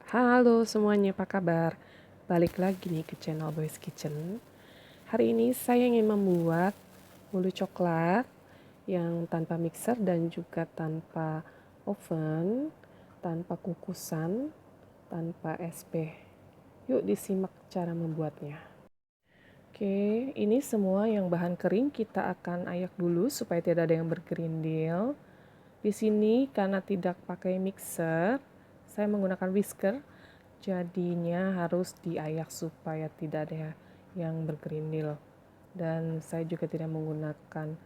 Halo semuanya, apa kabar? Balik lagi nih ke channel Boy's Kitchen. Hari ini saya ingin membuat bolu coklat yang tanpa mixer dan juga tanpa oven, tanpa kukusan, tanpa SP. Yuk disimak cara membuatnya. Oke, ini semua yang bahan kering kita akan ayak dulu supaya tidak ada yang bergerindil. Di sini karena tidak pakai mixer, saya menggunakan whisker. Jadinya harus diayak supaya tidak ada yang bergerindil. Dan saya juga tidak menggunakan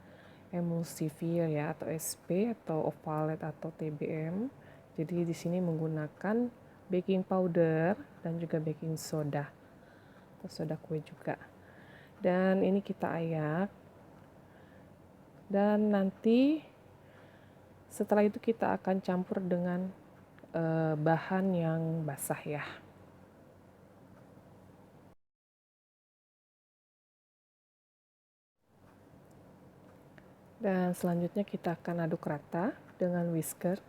emulsifier ya, atau SP atau ovalet atau TBM. Jadi di sini menggunakan baking powder dan juga baking soda atau soda kue juga. Dan ini kita ayak. Dan nanti setelah itu kita akan campur dengan bahan yang basah ya. Dan selanjutnya kita akan aduk rata dengan whisker.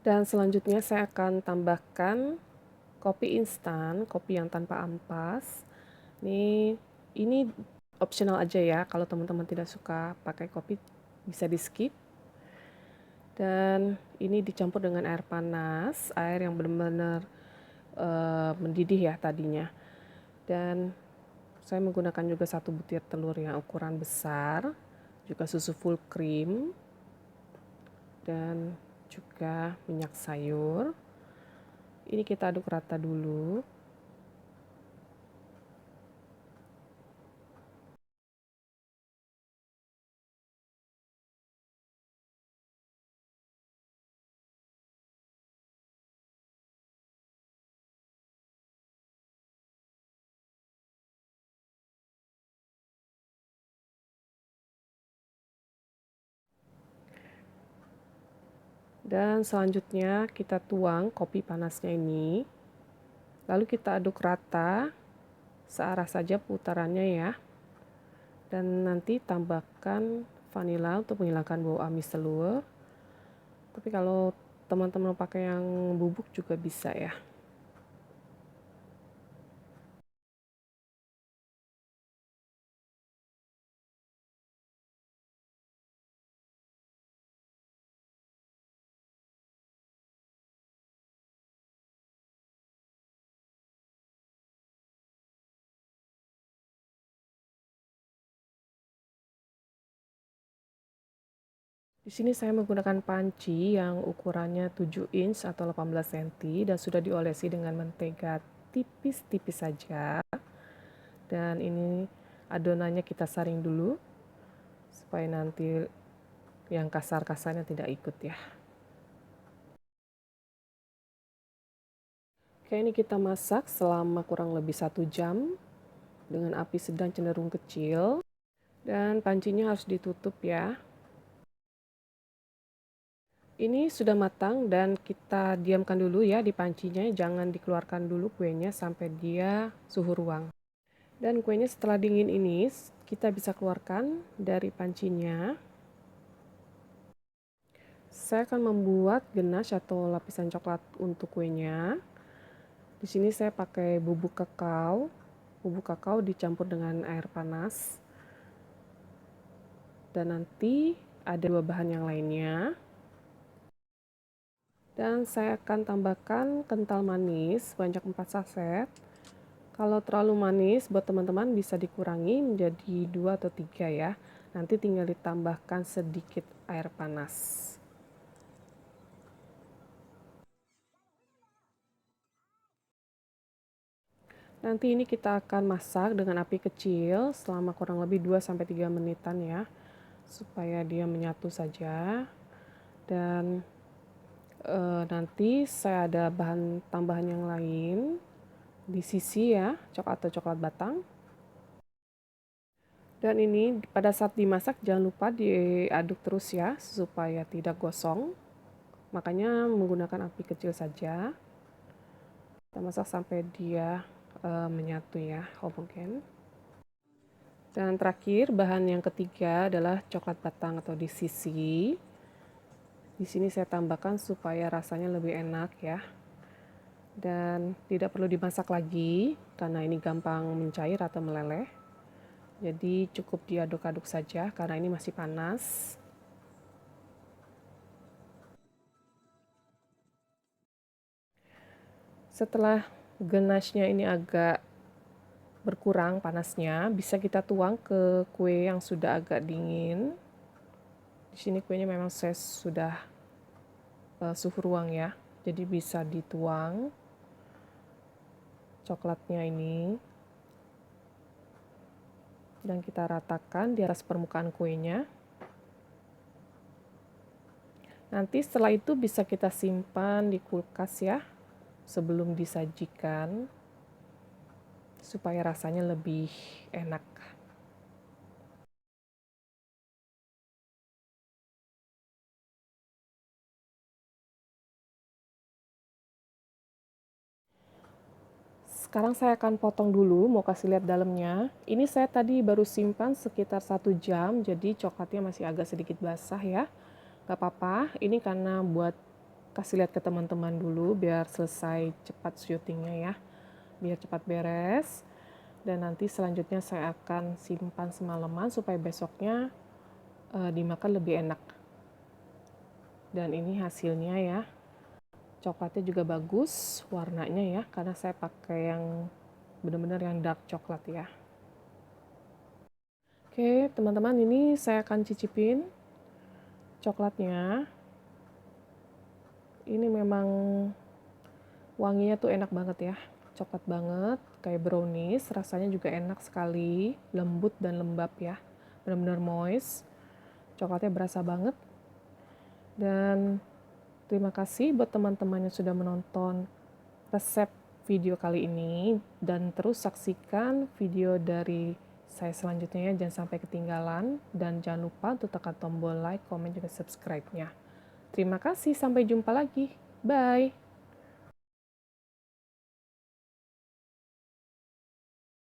Dan selanjutnya saya akan tambahkan kopi instan, kopi yang tanpa ampas. Ini optional aja ya, kalau teman-teman tidak suka pakai kopi bisa di skip. Dan ini dicampur dengan air panas, air yang benar-benar mendidih ya tadinya. Dan saya menggunakan juga 1 butir telur yang ukuran besar, juga susu full cream, dan juga minyak sayur. Ini kita aduk rata dulu. Dan selanjutnya kita tuang kopi panasnya ini. Lalu kita aduk rata, searah saja putarannya ya. Dan nanti tambahkan vanila untuk menghilangkan bau amis telur. Tapi kalau teman-teman pakai yang bubuk juga bisa ya. Di sini saya menggunakan panci yang ukurannya 7 inch atau 18 cm dan sudah diolesi dengan mentega tipis-tipis saja. Dan ini adonannya kita saring dulu supaya nanti yang kasar-kasarnya tidak ikut ya. Oke, ini kita masak selama kurang lebih 1 jam dengan api sedang cenderung kecil. Dan pancinya harus ditutup ya. Ini sudah matang dan kita diamkan dulu ya di pancinya, jangan dikeluarkan dulu kuenya sampai dia suhu ruang. Dan kuenya setelah dingin ini kita bisa keluarkan dari pancinya. Saya akan membuat ganache atau lapisan coklat untuk kuenya. Di sini saya pakai bubuk kakao. Bubuk kakao dicampur dengan air panas. Dan nanti ada 2 bahan yang lainnya. Dan saya akan tambahkan kental manis sebanyak 4 saset. Kalau terlalu manis buat teman-teman bisa dikurangi menjadi 2 atau 3 ya. Nanti tinggal ditambahkan sedikit air panas. Nanti ini kita akan masak dengan api kecil selama kurang lebih 2-3 menitan ya. Supaya dia menyatu saja. Dan nanti saya ada bahan tambahan yang lain di sisi ya, atau coklat batang. Dan ini pada saat dimasak jangan lupa diaduk terus ya supaya tidak gosong. Makanya menggunakan api kecil saja. Kita masak sampai dia menyatu ya, homogen. Dan terakhir, bahan yang ketiga adalah coklat batang atau di sisi. Di sini saya tambahkan supaya rasanya lebih enak ya. Dan tidak perlu dimasak lagi karena ini gampang mencair atau meleleh. Jadi cukup diaduk-aduk saja karena ini masih panas. Setelah ganasnya ini agak berkurang panasnya, bisa kita tuang ke kue yang sudah agak dingin. Di sini kuenya memang saya sudah suhu ruang ya, jadi bisa dituang coklatnya ini. Dan kita ratakan di atas permukaan kuenya. Nanti setelah itu bisa kita simpan di kulkas ya, sebelum disajikan, supaya rasanya lebih enak. Sekarang saya akan potong dulu, mau kasih lihat dalamnya. Ini saya tadi baru simpan sekitar 1 jam, jadi coklatnya masih agak sedikit basah ya. Gak apa-apa, ini karena buat kasih lihat ke teman-teman dulu, biar selesai cepat syutingnya ya. Biar cepat beres. Dan nanti selanjutnya saya akan simpan semalaman supaya besoknya dimakan lebih enak. Dan ini hasilnya ya. Coklatnya juga bagus warnanya ya, karena saya pakai yang benar-benar yang dark coklat ya. Oke, teman-teman, ini saya akan cicipin coklatnya. Ini memang wanginya tuh enak banget ya. Coklat banget, kayak brownies, rasanya juga enak sekali, lembut dan lembab ya. Benar-benar moist. Coklatnya berasa banget. Dan terima kasih buat teman-teman yang sudah menonton resep video kali ini, dan terus saksikan video dari saya selanjutnya ya, jangan sampai ketinggalan, dan jangan lupa untuk tekan tombol like, comment, juga subscribe-nya. Terima kasih, sampai jumpa lagi. Bye.